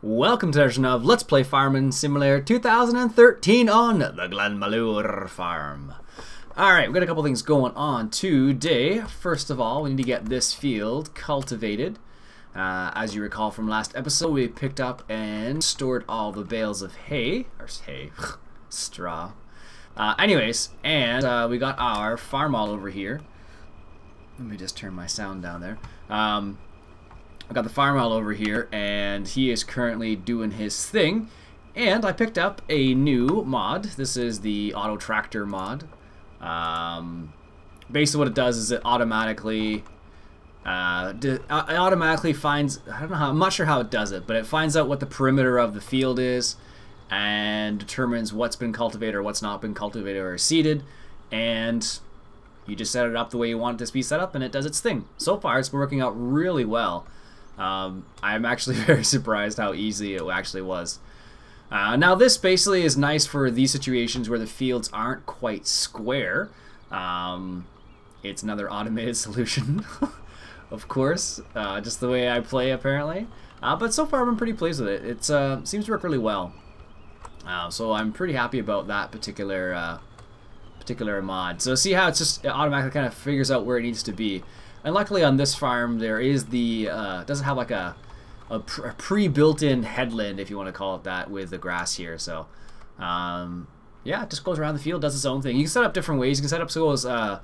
Welcome to the version of Let's Play Farming Simulator 2013 on the Glenmalure farm. Alright, we've got a couple things going on today. First of all, we need to get this field cultivated. As you recall from last episode, we picked up and stored all the bales of straw. Anyways, and we got our farm all over here. Let me just turn my sound down there. I got the farm all over here, and he is currently doing his thing. And I picked up a new mod. This is the AUTOTRACTOR mod. Basically, what it does is it automatically finds. I don't know how. I'm not sure how it does it, but it finds out what the perimeter of the field is, and determines what's been cultivated or what's not been cultivated or seeded, and you just set it up the way you want it to be set up, and it does its thing. So far, it's been working out really well. I'm actually very surprised how easy it actually was. Now this basically is nice for these situations where the fields aren't quite square. It's another automated solution, of course, just the way I play apparently. But so far I've been pretty pleased with it. It seems to work really well. So I'm pretty happy about that particular mod. So see how it automatically kind of figures out where it needs to be. And luckily on this farm there is the doesn't have like a pre-built-in headland, if you want to call it that, with the grass here. So yeah, it just goes around the field, does its own thing. You can set up different ways. You can set up so it goes up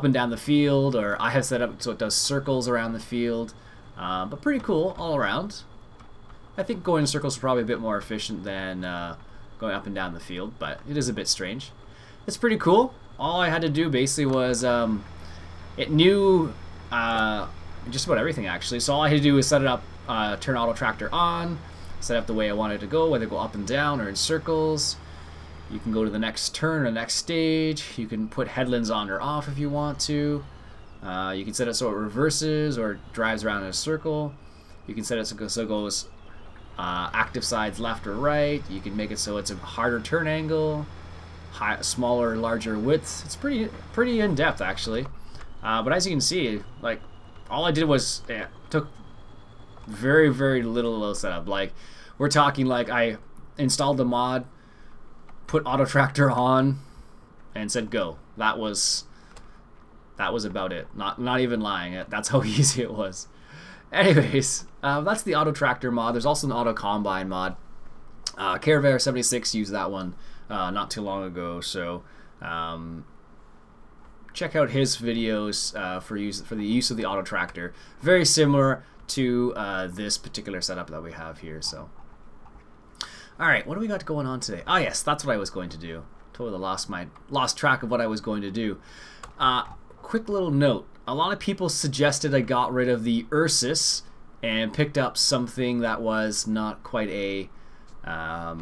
and down the field, or I have set up so it does circles around the field. But pretty cool all around. I think going in circles is probably a bit more efficient than going up and down the field, but it is a bit strange. It's pretty cool. All I had to do basically was it knew just about everything actually. So all I had to do was set it up, turn AUTOTRACTOR on, set up the way I wanted it to go, whether it go up and down or in circles. You can go to the next turn or next stage. You can put headlands on or off if you want to. You can set it so it reverses or drives around in a circle. You can set it so it goes active sides left or right. You can make it so it's a harder turn angle, smaller, larger width. It's pretty in depth actually. But as you can see, like all I did was took very little setup. Like we're talking like I installed the mod, put AUTOTRACTOR on, and said go. That was about it. Not even lying. That's how easy it was. Anyways, that's the AUTOTRACTOR mod. There's also an Auto Combine mod. Caravera 76 used that one not too long ago. So check out his videos for the use of the AUTOTRACTOR. Very similar to this particular setup that we have here. So, all right, what do we got going on today? Ah, yes, that's what I was going to do. Totally lost track of what I was going to do. Quick little note: a lot of people suggested I got rid of the Ursus and picked up something that was not quite as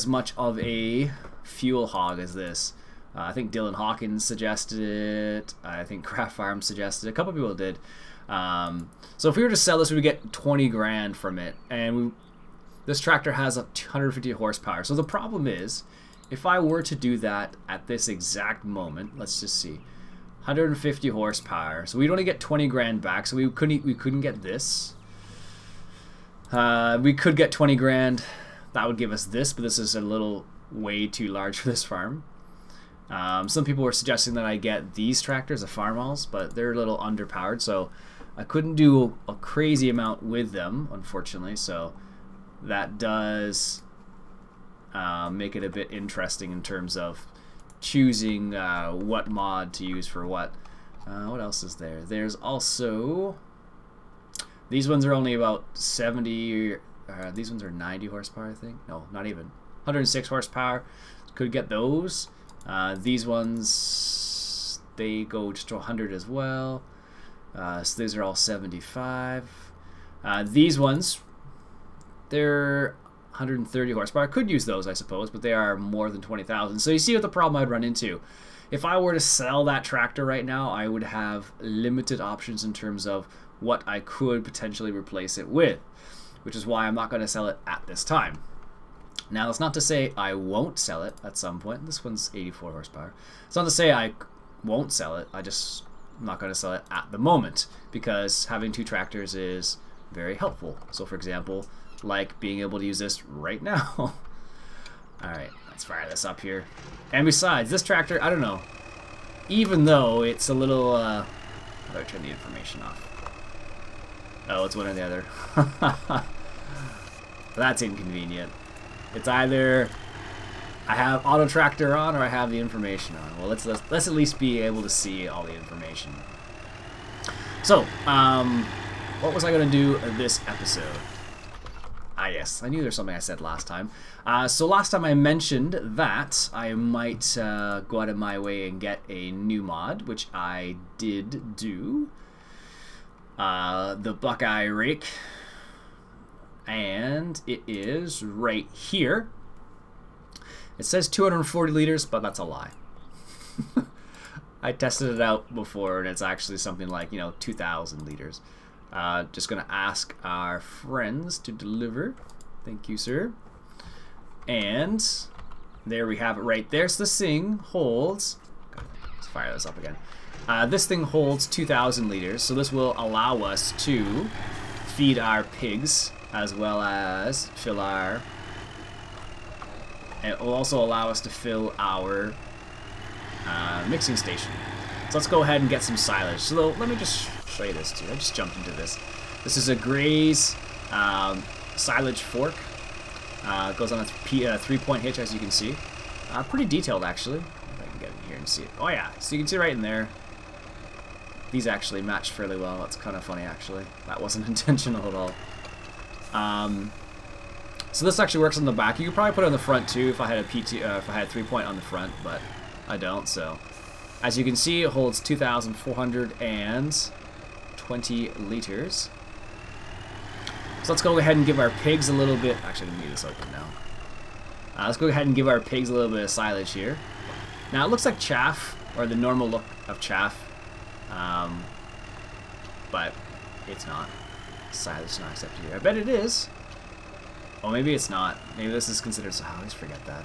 much of a fuel hog as this. I think Dylan Hawkins suggested it. I think Craft Farm suggested it. A couple people did. So if we were to sell this, we would get 20 grand from it. And this tractor has 150 horsepower. So the problem is, if I were to do that at this exact moment, let's just see, 150 horsepower. So we'd only get 20 grand back. So we couldn't get this. We could get 20 grand. That would give us this, but this is a little way too large for this farm. Some people were suggesting that I get these tractors, the farmhauls, but they're a little underpowered, so I couldn't do a crazy amount with them, unfortunately. So that does make it a bit interesting in terms of choosing what mod to use for what. What else is there? There's also, these ones are only about 70. These ones are 90 horsepower, I think. No, not even. 106 horsepower. Could get those. These ones, they go just to 100 as well. So these are all 75. These ones, they're 130 horsepower. I could use those, I suppose, but they are more than 20,000. So you see what the problem I'd run into. If I were to sell that tractor right now, I would have limited options in terms of what I could potentially replace it with, which is why I'm not going to sell it at this time. Now, that's not to say I won't sell it at some point. This one's 84 horsepower. It's not to say I won't sell it. I'm not going to sell it at the moment, because having two tractors is very helpful. So for example, like being able to use this right now. Alright, let's fire this up here. And besides, this tractor, I don't know, even though it's a little, how do I turn the information off? Oh, it's one or the other. That's inconvenient. It's either I have AUTOTRACTOR on or I have the information on. Well, let's at least be able to see all the information. So, what was I going to do this episode? Ah, yes, I knew there was something I said last time. So last time I mentioned that I might go out of my way and get a new mod, which I did do. The Buckeye Rake. And it is right here. It says 240 liters, but that's a lie. I tested it out before, and it's actually something like, 2,000 liters. Just going to ask our friends to deliver. Thank you, sir. And there we have it right there. So this thing holds... Let's fire this up again. This thing holds 2,000 liters, so this will allow us to feed our pigs as well as fill our... And it will also allow us to fill our mixing station. So let's go ahead and get some silage. So let me just show you this too. I just jumped into this. This is a Gray's silage fork. It goes on a 3-point hitch, as you can see. Pretty detailed, actually. If I can get in here and see it. Oh yeah, so you can see right in there. These actually match fairly well. That's kind of funny, actually. That wasn't intentional at all. So this actually works on the back. You could probably put it on the front too if I had a if I had a 3-point on the front, but I don't. So as you can see, it holds 2,420 liters. So let's go ahead and give our pigs a little bit. Actually, I'm gonna leave this open now. Let's go ahead and give our pigs a little bit of silage here. Now it looks like chaff, or the normal look of chaff, but it's not. Silage is not accepted here. I bet it is. Oh, maybe it's not. Maybe this is considered. So I always forget that.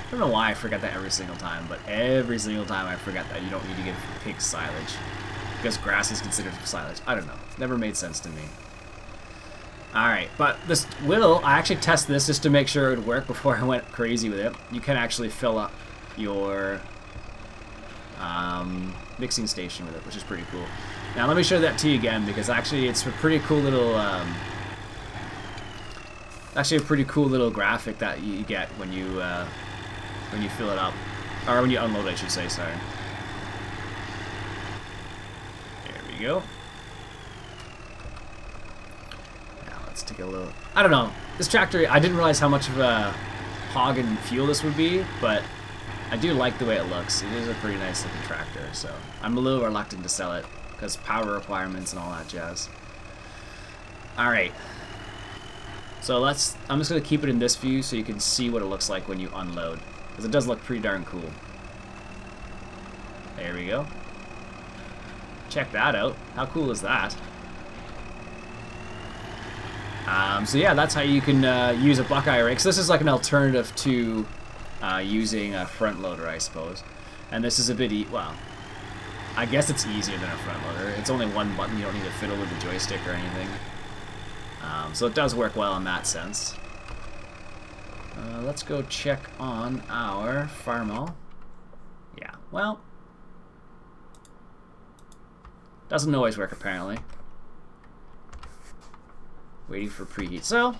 I don't know why I forget that every single time, but every single time I forget that you don't need to give pigs silage because grass is considered silage. I don't know. It's never made sense to me. Alright, but this I actually test this just to make sure it would work before I went crazy with it. You can actually fill up your mixing station with it, which is pretty cool. Now let me show that to you again because actually it's a pretty cool little graphic that you get when you fill it up, or when you unload it, I should say. Sorry. There we go. Now let's take a little. I don't know. This tractor, I didn't realize how much of a hog and fuel this would be, but I do like the way it looks. It is a pretty nice looking tractor, so I'm a little reluctant to sell it because power requirements and all that jazz. Alright. So I'm just going to keep it in this view so you can see what it looks like when you unload. Because it does look pretty darn cool. There we go. Check that out. How cool is that? So yeah, that's how you can use a Buckeye rake. So this is like an alternative to using a front loader, I suppose. And this is a bit, well, I guess it's easier than a front loader. It's only one button. You don't need to fiddle with the joystick or anything. So it does work well in that sense. Let's go check on our farm. Yeah, well, doesn't always work apparently. Waiting for preheat. So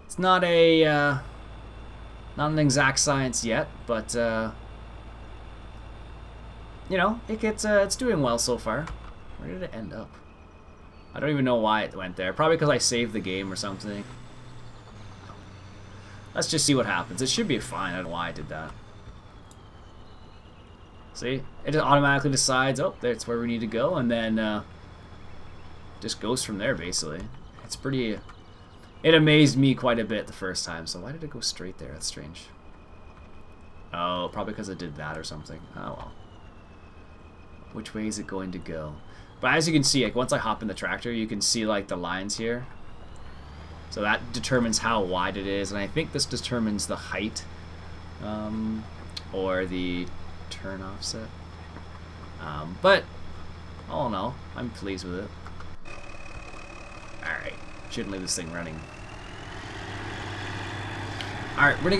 it's not a not an exact science yet, but you know, it's doing well so far. Where did it end up? I don't even know why it went there. Probably because I saved the game or something. Let's just see what happens. It should be fine. I don't know why I did that. See? It just automatically decides, oh, that's where we need to go, and then just goes from there, basically. It's pretty... It amazed me quite a bit the first time, so why did it go straight there? That's strange. Oh, probably because I did that or something. Oh, well. Which way is it going to go? But as you can see, like once I hop in the tractor, you can see like the lines here. So that determines how wide it is, and I think this determines the height or the turn offset. But all in all, I'm pleased with it. Alright, shouldn't leave this thing running. Alright, we're gonna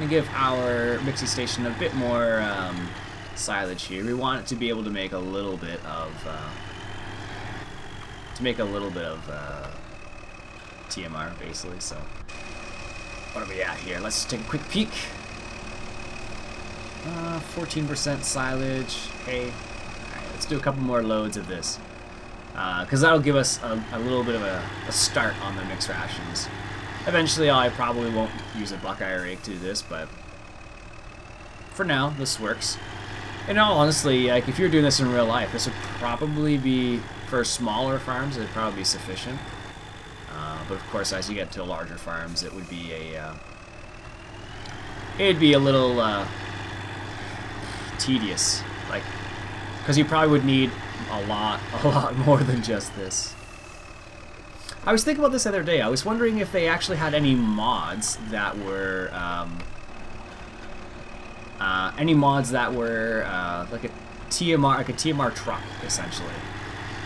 give our mixing station a bit more silage here. We want it to be able to make a little bit of TMR basically. So what are we at here? Let's take a quick peek. 14% silage. Okay. Alright, let's do a couple more loads of this. Because that'll give us a little bit of a start on the mixed rations. Eventually, I probably won't use a Buckeye rake to do this, but for now, this works. And honestly, like if you're doing this in real life, this would probably be, for smaller farms, it'd probably be sufficient. But of course, as you get to larger farms, it would be it'd be a little tedious, like, because you probably would need a lot more than just this. I was thinking about this the other day. I was wondering if they actually had any mods that were like a TMR truck, essentially,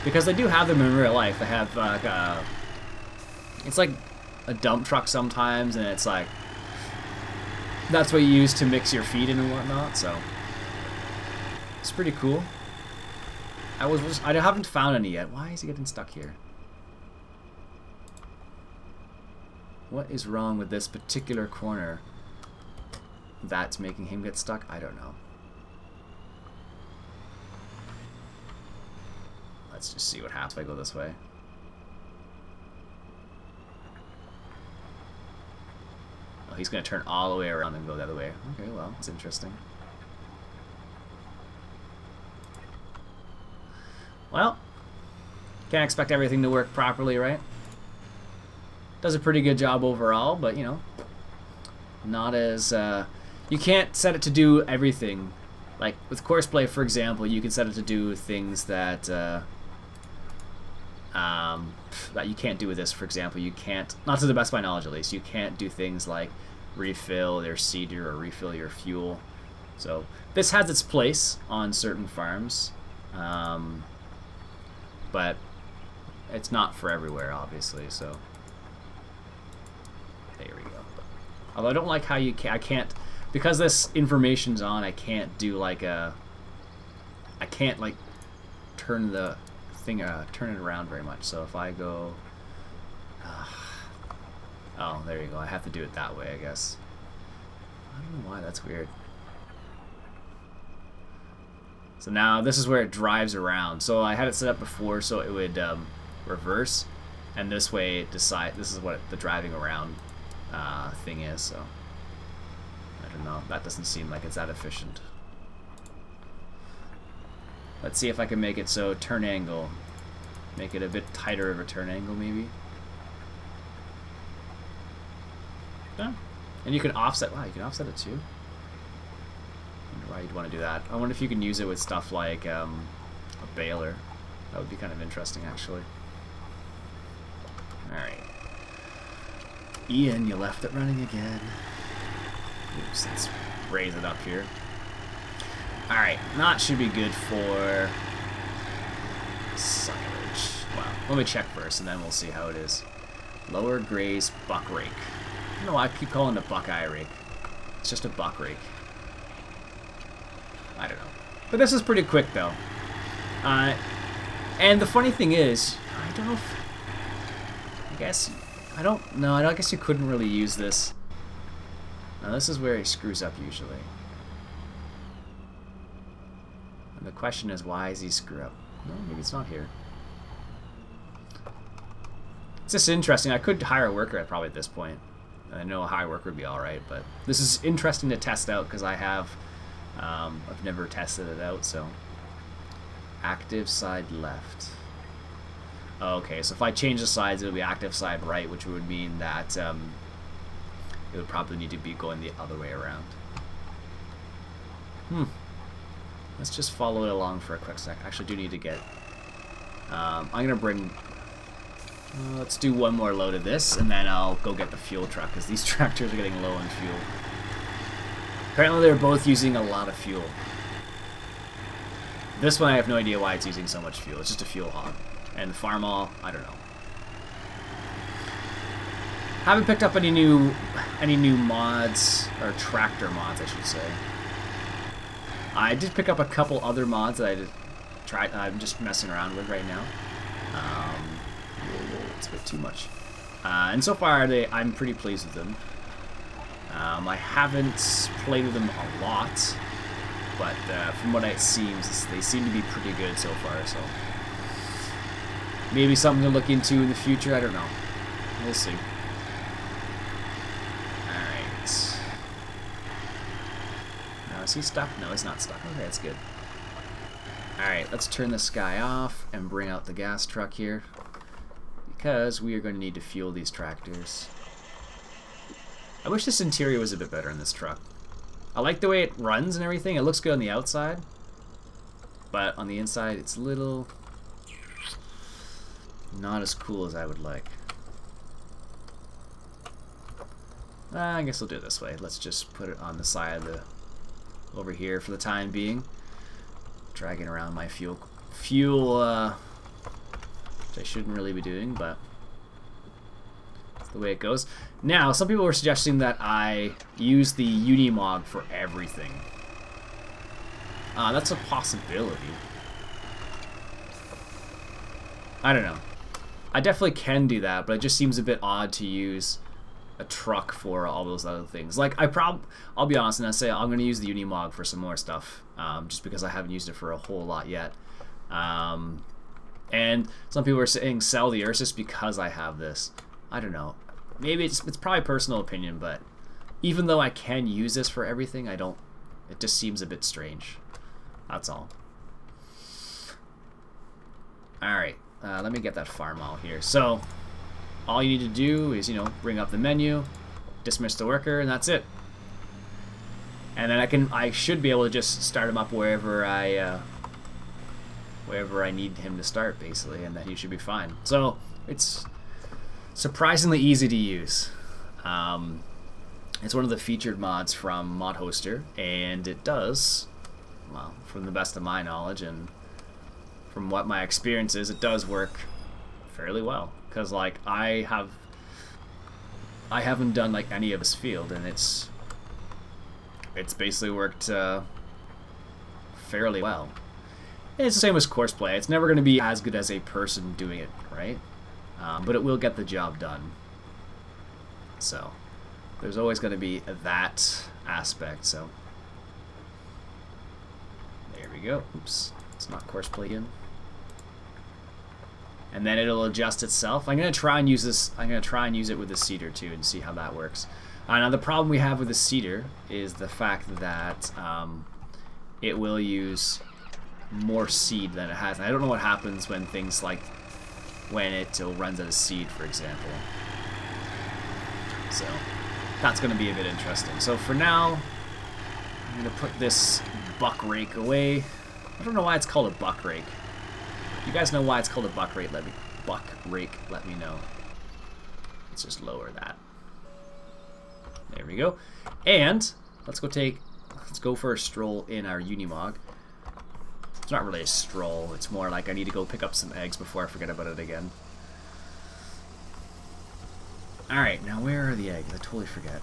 because they do have them in real life. They have like it's like a dump truck sometimes, and it's like that's what you use to mix your feed in and whatnot. So it's pretty cool. I haven't found any yet. Why is he getting stuck here? What is wrong with this particular corner that's making him get stuck? I don't know. Let's just see what happens if I go this way. Oh, he's going to turn all the way around and go the other way. Okay, well, that's interesting. Well, can't expect everything to work properly, right? Does a pretty good job overall, but you know, not as you can't set it to do everything. Like with Courseplay, for example, you can set it to do things that that you can't do with this. For example, you can't, not to the best of my knowledge at least, you can't do things like refill your seeder or refill your fuel. So this has its place on certain farms, but it's not for everywhere, obviously. So. There we go. Although I don't like how I can't, because this information's on, I can't do like I can't like turn the thing, turn it around very much. So if I go, oh, there you go. I have to do it that way, I guess. I don't know why, that's weird. So now this is where it drives around. So I had it set up before so it would reverse, and this way it decide. This is what the driving around thing is, so I don't know. That doesn't seem like it's that efficient. Let's see if I can make it so turn angle, make it a bit tighter of a turn angle, maybe. Yeah. And you can offset. Wow, you can offset it too. I wonder why you'd want to do that. I wonder if you can use it with stuff like a baler. That would be kind of interesting, actually. All right. Ian, you left it running again. Oops, let's raise it up here. Alright, that should be good for silage. Well, let me check first and then we'll see how it is. Lower graze buck rake. I don't know why I keep calling it a Buckeye rake. It's just a buck rake. I don't know. But this is pretty quick though. And the funny thing is, I don't know if... I guess... I don't know. I guess you couldn't really use this. Now this is where he screws up usually. And the question is, why does he screw up? No, maybe it's not here. It's just interesting. I could hire a worker probably at this point. I know a hire worker would be all right, but this is interesting to test out because I have, I've never tested it out. So active side left. Okay, so if I change the sides, it'll be active side right, which would mean that it would probably need to be going the other way around. Let's just follow it along for a quick sec. I actually do need to get... I'm going to bring... let's do one more load of this, and then I'll go get the fuel truck, because these tractors are getting low on fuel. Apparently they're both using a lot of fuel. This one I have no idea why it's using so much fuel. It's just a fuel hog. And the farmall, I don't know. Haven't picked up any new mods, or tractor mods, I should say. I did pick up a couple other mods that I'm just messing around with right now. It's a bit too much. And so far, I'm pretty pleased with them. I haven't played with them a lot, but from what it seems, they seem to be pretty good so far. So maybe something to look into in the future. I don't know. We'll see. Alright. Now, is he stuck? No, he's not stuck. Okay, that's good. Alright, let's turn this guy off and bring out the gas truck here, because we are going to need to fuel these tractors. I wish this interior was a bit better in this truck. I like the way it runs and everything. It looks good on the outside, but on the inside it's a little not as cool as I would like. I guess we'll do it this way. Let's just put it on the side of the over here for the time being. Dragging around my fuel, which I shouldn't really be doing, but that's the way it goes. Now, some people were suggesting that I use the Unimog for everything. That's a possibility. I don't know. I definitely can do that, but it just seems a bit odd to use a truck for all those other things. Like, I'll be honest and I say I'm going to use the Unimog for some more stuff, just because I haven't used it for a whole lot yet. And some people are saying sell the Ursus because I have this. I don't know. Maybe it's probably personal opinion, but even though I can use this for everything, I don't. It just seems a bit strange. That's all. All right, let me get that farmall here. So all you need to do is, you know, bring up the menu, dismiss the worker, and that's it. And then I should be able to just start him up wherever I need him to start, basically, and then he should be fine. So it's surprisingly easy to use. It's one of the featured mods from Mod Hoster, and it does, well, from the best of my knowledge and from what my experience is, it does work fairly well. Because, like, I haven't done like any of his field, and it's basically worked fairly well. And it's the same as courseplay. It's never going to be as good as a person doing it, right? But it will get the job done. So there's always going to be that aspect. So there we go. Oops, it's not courseplay again. And then it'll adjust itself. I'm gonna try and use this. I'm gonna try and use it with the seeder too, and see how that works. Now the problem we have with the seeder is the fact that it will use more seed than it has. And I don't know what happens when things like when it runs out of seed, for example. So that's gonna be a bit interesting. So for now, I'm gonna put this buck rake away. I don't know why it's called a buck rake. You guys know why it's called a buck rake? Let me know. Let's just lower that. There we go. And let's go for a stroll in our Unimog. It's not really a stroll. It's more like I need to go pick up some eggs before I forget about it again. All right, now where are the eggs? I totally forget.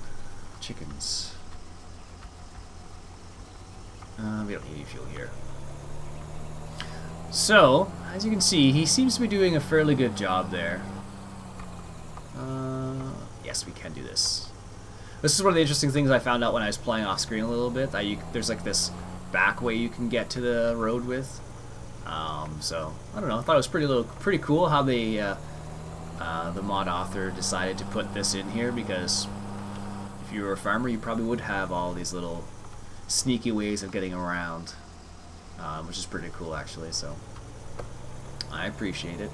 Chickens. We don't need any fuel here. So, as you can see, he seems to be doing a fairly good job there. Yes, we can do this. This is one of the interesting things I found out when I was playing off screen a little bit. That there's like this back way you can get to the road with. So, I don't know. I thought it was pretty cool how the mod author decided to put this in here, because if you were a farmer, you probably would have all these little sneaky ways of getting around. Which is pretty cool, actually, so I appreciate it.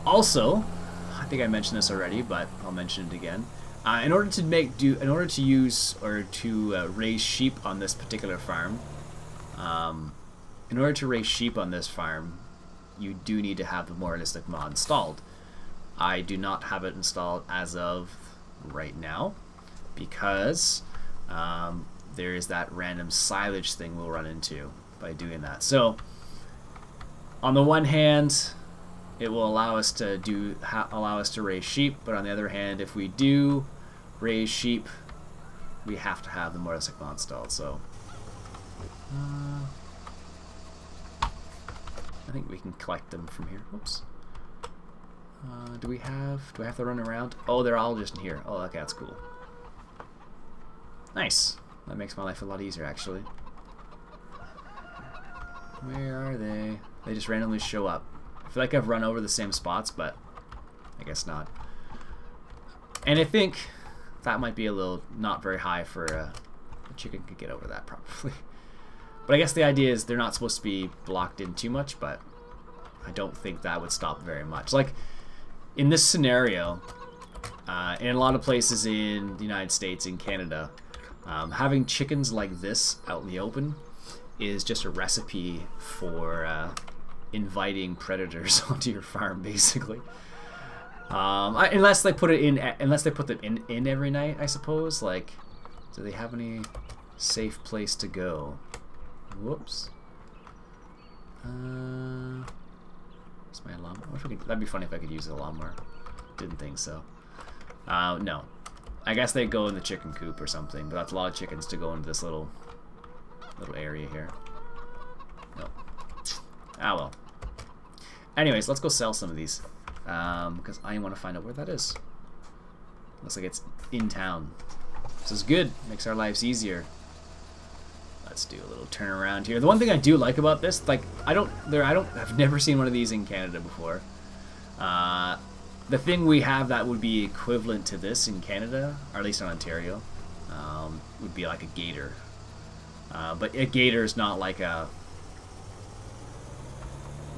Also, I think I mentioned this already, but I'll mention it again. In order to use or to raise sheep on this particular farm, you do need to have the moralistic mod installed. I do not have it installed as of right now because there is that random silage thing we'll run into. by doing that. So on the one hand, it will allow us to raise sheep, but on the other hand, if we do raise sheep, we have to have the motorcycle installed. So I think we can collect them from here. Oops. Do I have to run around? Oh, they're all just in here. Oh, okay, that's cool. Nice. That makes my life a lot easier, actually. Where are they? They just randomly show up. I feel like I've run over the same spots, but I guess not. And I think that might be a little not very high for a chicken could get over that probably. But I guess the idea is they're not supposed to be blocked in too much, but I don't think that would stop very much. Like, in this scenario, in a lot of places in the United States, in Canada, having chickens like this out in the open is just a recipe for inviting predators onto your farm, basically. Unless they put them in every night, I suppose. Like, do they have any safe place to go? Whoops. Where's my lawnmower? That'd be funny if I could use the lawnmower. Didn't think so. No. I guess they go in the chicken coop or something, but that's a lot of chickens to go into this little area here. Nope. Ah, well. Anyways, let's go sell some of these. Because I want to find out where that is. Looks like it's in town. This is good. Makes our lives easier. Let's do a little turnaround here. The one thing I do like about this, like, I've never seen one of these in Canada before. The thing we have that would be equivalent to this in Canada, or at least in Ontario, would be like a gator. But a gator is not like a...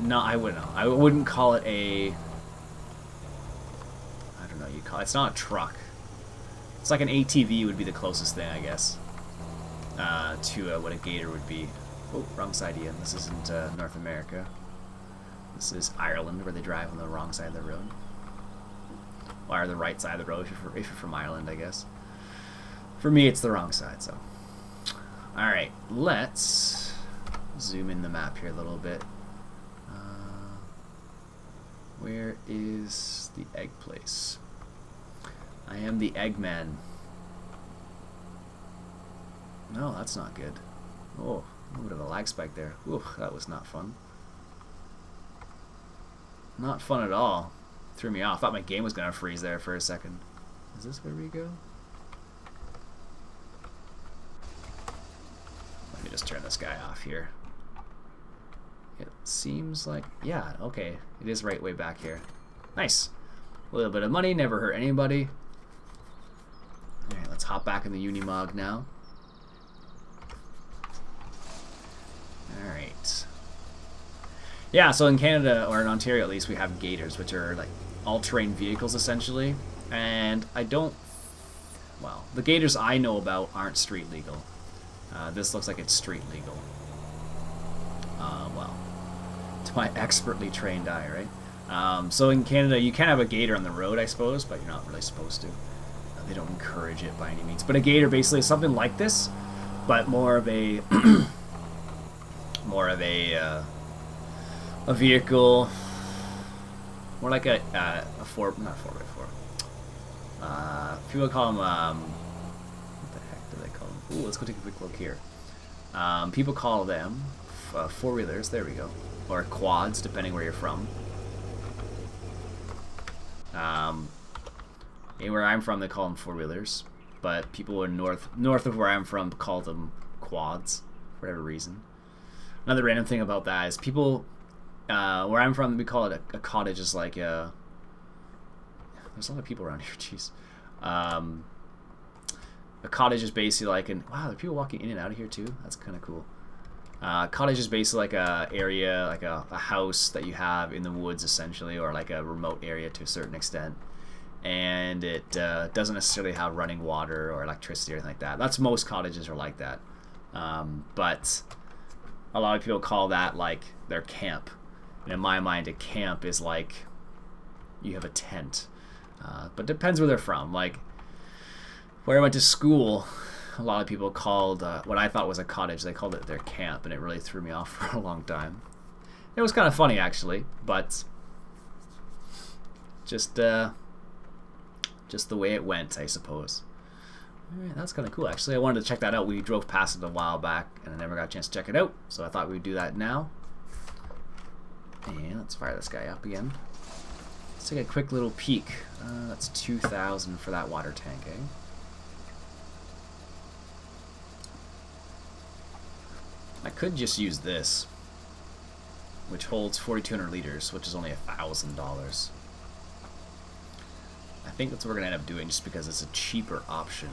No, I wouldn't know. I wouldn't call it a... I don't know. It's not a truck. It's like an ATV would be the closest thing, I guess, to what a gator would be. Oh, wrong side, Iain. This isn't North America. This is Ireland, where they drive on the wrong side of the road. Or the right side of the road if you're from Ireland, I guess. For me, it's the wrong side, so. Alright, let's zoom in the map here a little bit. Where is the egg place? I am the Eggman. No, that's not good. Oh, a little bit of a lag spike there. Ooh, that was not fun. Not fun at all. Threw me off. Thought my game was gonna freeze there for a second. Is this where we go? Let me just turn this guy off here. It seems like, yeah, okay. It is right way back here. Nice. A little bit of money, never hurt anybody. Alright, let's hop back in the Unimog now. Alright. Yeah, so in Canada, or in Ontario at least, we have gators, which are like all-terrain vehicles essentially. And I don't... Well, the gators I know about aren't street legal. This looks like it's street legal. Well, to my expertly trained eye, right? So in Canada, you can have a gator on the road, I suppose, but you're not really supposed to. They don't encourage it by any means. But a gator basically is something like this, but more of a a vehicle, more like not 4x4. People call them what the heck do they call them? Ooh, let's go take a quick look here. People call them four-wheelers. There we go, or quads, depending where you're from. Where I'm from, they call them four-wheelers, but people in north of where I'm from call them quads for whatever reason. Another random thing about that is people where I'm from, we call it a cottage. Is like a... There's a lot of people around here. Jeez. A cottage is basically like an... Wow, there are people walking in and out of here too. That's kind of cool. Cottage is basically like a area, like a house that you have in the woods essentially, or like a remote area to a certain extent. And it doesn't necessarily have running water or electricity or anything like that. That's most cottages are like that. But a lot of people call that like their camp. And in my mind, a camp is like you have a tent. But it depends where they're from. Like where I went to school, a lot of people called what I thought was a cottage. They called it their camp, and it really threw me off for a long time. It was kind of funny, actually, but just the way it went, I suppose. Alright, that's kind of cool, actually. I wanted to check that out. We drove past it a while back, and I never got a chance to check it out, so I thought we'd do that now. And let's fire this guy up again. Let's take a quick little peek. That's 2,000 for that water tank, eh? I could just use this, which holds 4,200 liters, which is only $1,000. I think that's what we're going to end up doing just because it's a cheaper option.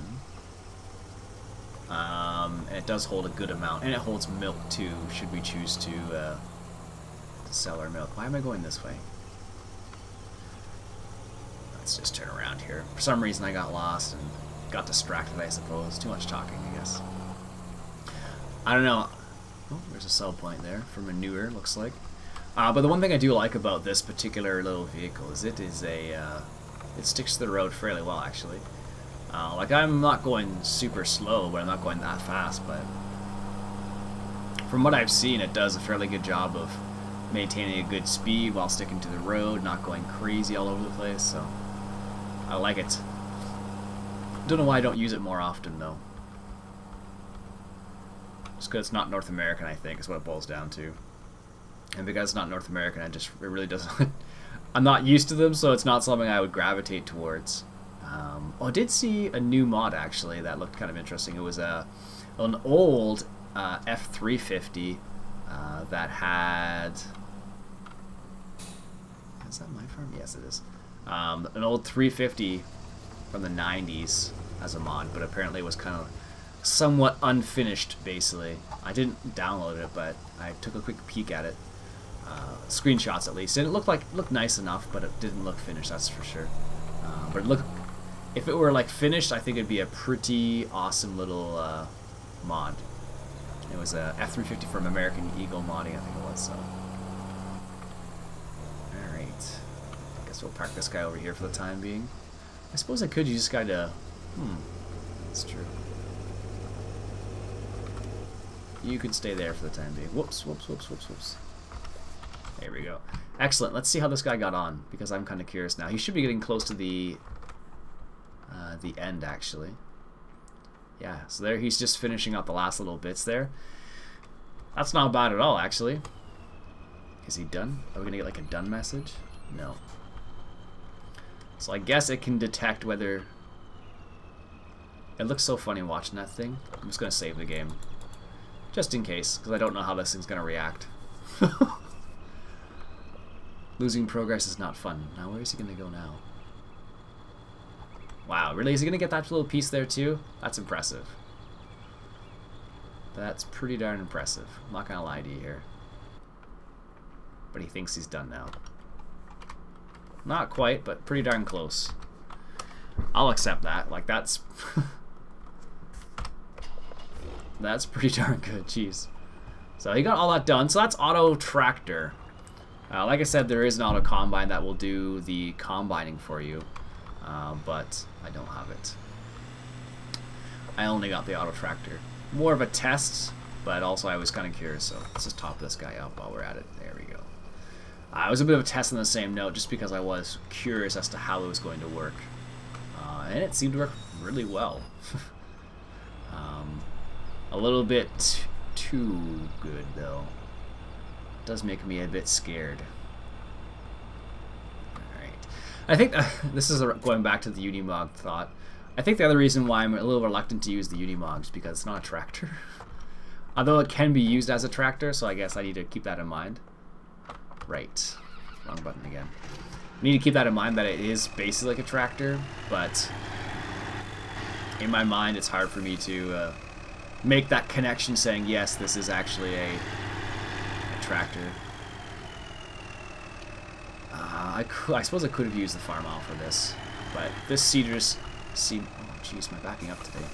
And it does hold a good amount. And it holds milk too, should we choose to sell our milk. Why am I going this way? Let's just turn around here. For some reason I got lost and got distracted, I suppose. Too much talking, I guess. I don't know. Oh, there's a sell point there for manure, looks like. But the one thing I do like about this particular little vehicle is it sticks to the road fairly well, actually. Like, I'm not going super slow, but I'm not going that fast, but from what I've seen, it does a fairly good job of maintaining a good speed while sticking to the road, not going crazy all over the place, so I like it. Don't know why I don't use it more often, though. Just because it's not North American, I think, is what it boils down to. And because it's not North American, it really doesn't... I'm not used to them, so it's not something I would gravitate towards. I did see a new mod, actually, that looked kind of interesting. It was an old F350 that had... Is that my farm? Yes, it is. An old 350 from the 90s as a mod, but apparently it was kind of somewhat unfinished, basically. I didn't download it, but I took a quick peek at it. Screenshots, at least. And it looked nice enough, but it didn't look finished, that's for sure. But if it were like finished, I think it'd be a pretty awesome little mod. It was a F350 from American Eagle modding, I think it was, so. Alright. I guess we'll park this guy over here for the time being. I suppose I could use this guy to... That's true. You can stay there for the time being. Whoops, whoops, whoops, whoops, whoops. There we go. Excellent. Let's see how this guy got on, because I'm kind of curious now. He should be getting close to the end, actually. Yeah, so there he's just finishing up the last little bits there. That's not bad at all, actually. Is he done? Are we going to get like a done message? No. So I guess it can detect whether... It looks so funny watching that thing. I'm just going to save the game. Just in case, because I don't know how this thing's going to react. Losing progress is not fun. Now where is he going to go now? Wow, really? Is he going to get that little piece there too? That's impressive. That's pretty darn impressive. I'm not going to lie to you here. But he thinks he's done now. Not quite, but pretty darn close. I'll accept that. Like, that's... That's pretty darn good, jeez. So he got all that done. So that's Auto Tractor. Like I said, there is an Auto Combine that will do the combining for you. But I don't have it. I only got the Auto Tractor. More of a test, but also I was kind of curious, so let's just top this guy up while we're at it. There we go. It was a bit of a test on the same note, just because I was curious as to how it was going to work. And it seemed to work really well. A little bit too good, though. It does make me a bit scared. Alright. I think this is going back to the Unimog thought. I think the other reason why I'm a little reluctant to use the Unimog is because it's not a tractor. Although it can be used as a tractor, so I guess I need to keep that in mind. Right. Wrong button again. I need to keep that in mind that it is basically like a tractor, but in my mind it's hard for me to make that connection saying, yes, this is actually a tractor. I suppose I could have used the farm owl for this, but this seeder's seemed... Oh, jeez, am I backing up today?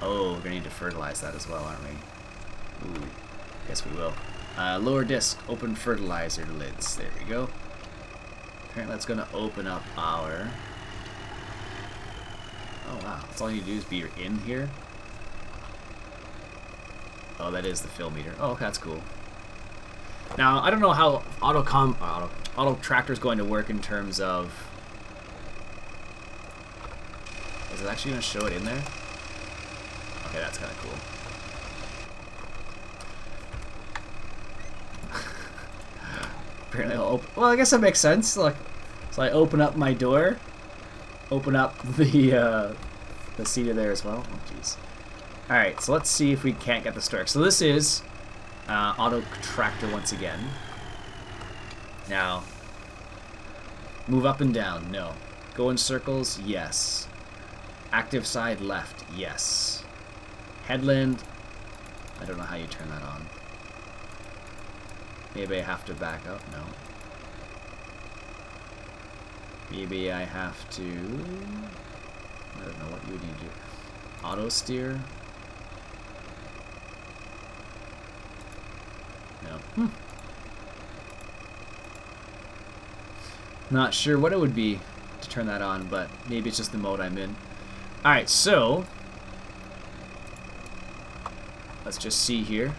Oh, we're gonna need to fertilize that as well, aren't we? Ooh, guess we will. Lower disc, open fertilizer lids. There we go. Apparently that's gonna open up our wow. That's all you do is be in here. Oh, that is the fill meter. Oh, okay, that's cool. Now, I don't know how auto tractor is going to work in terms of... Is it actually going to show it in there? Okay, that's kind of cool. Apparently I'll open... Well, I guess that makes sense. Look, so I open up my door, open up the seat there as well. Oh, jeez. Alright, so let's see if we can't get the start. So this is auto tractor once again. Now, move up and down, no. Go in circles, yes. Active side left, yes. Headland, I don't know how you turn that on. Maybe I have to back up, no. Maybe I have to... I don't know what you would need to do. Auto steer? No. Not sure what it would be to turn that on, but maybe it's just the mode I'm in. Alright, so let's just see here.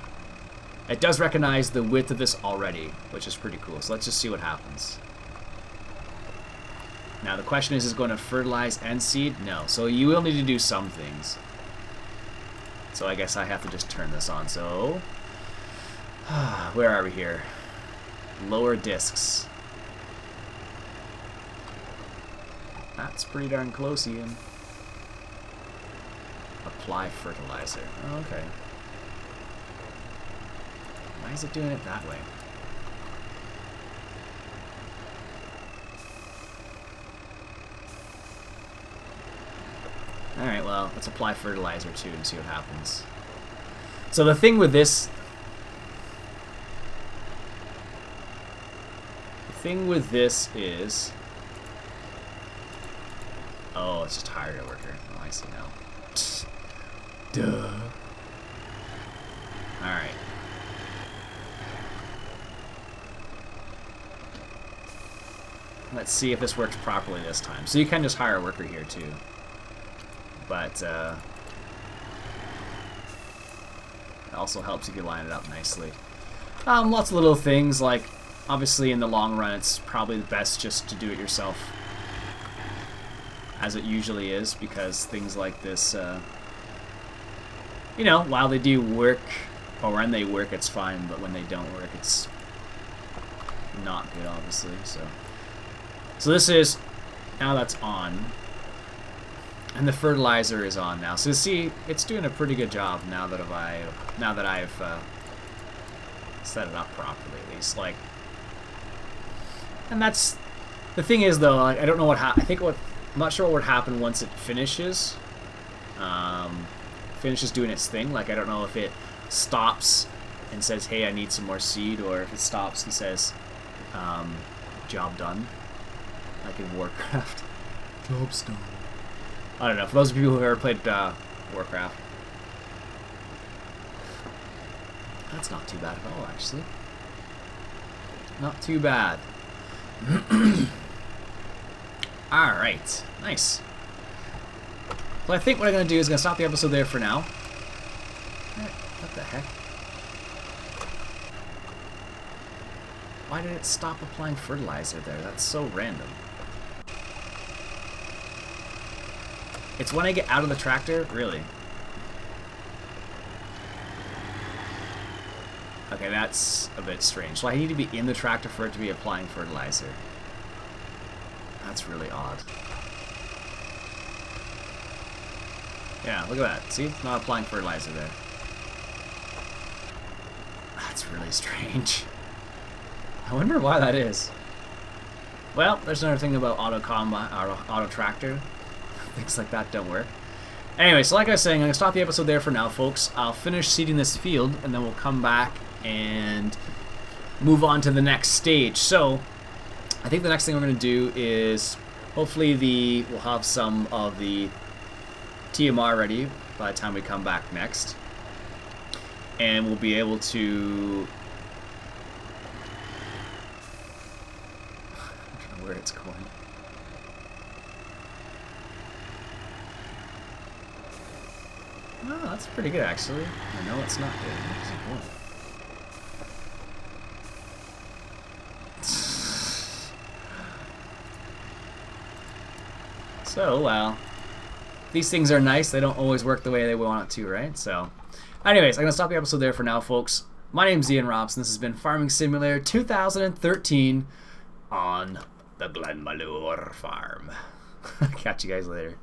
It does recognize the width of this already, which is pretty cool. So let's just see what happens. Now the question is it going to fertilize and seed? No. So you will need to do some things. So I guess I have to just turn this on. So where are we here? Lower discs. That's pretty darn close, Ian. Apply fertilizer. Oh, okay. Why is it doing it that way? Alright, well, let's apply fertilizer too and see what happens. So the thing with this... is... Oh, it's just hire a worker. Oh, I see now. Duh. Alright. Let's see if this works properly this time. So you can just hire a worker here too. But it also helps if you line it up nicely. Lots of little things, like obviously in the long run it's probably the best just to do it yourself, as it usually is, because things like this, you know, while they do work, or when they work it's fine, but when they don't work it's not good, obviously. So this is, now that's on, and the fertilizer is on now. So see, it's doing a pretty good job now that I've set it up properly, at least. Like, and that's the thing is though. Like, I don't know what I'm not sure what would happen once it finishes. Finishes doing its thing. Like, I don't know if it stops and says, "Hey, I need some more seed," or if it stops and says, "Job done." Like in Warcraft. Job's done. I don't know. For those of you who have ever played Warcraft, that's not too bad at all, actually. Not too bad. Alright. Nice. So I think what I'm going to do is going to stop the episode there for now. What the heck? Why did it stop applying fertilizer there? That's so random. It's when I get out of the tractor? Really? Okay, that's a bit strange. So I need to be in the tractor for it to be applying fertilizer. That's really odd. Yeah, look at that. See? It's not applying fertilizer there. That's really strange. I wonder why that is. Well, there's another thing about auto tractor. Things like that don't work. Anyway, so like I was saying, I'm going to stop the episode there for now, folks. I'll finish seeding this field, and then we'll come back and move on to the next stage. So, I think the next thing we're going to do is, hopefully we'll have some of the TMR ready by the time we come back next. And we'll be able to... I don't know where it's going. Oh, that's pretty good, actually. I know it's not good. So, well, these things are nice. They don't always work the way they want it to, right? So, anyways, I'm going to stop the episode there for now, folks. My name's Iain Robson. This has been Farming Simulator 2013 on the Glenmalure farm. Catch you guys later.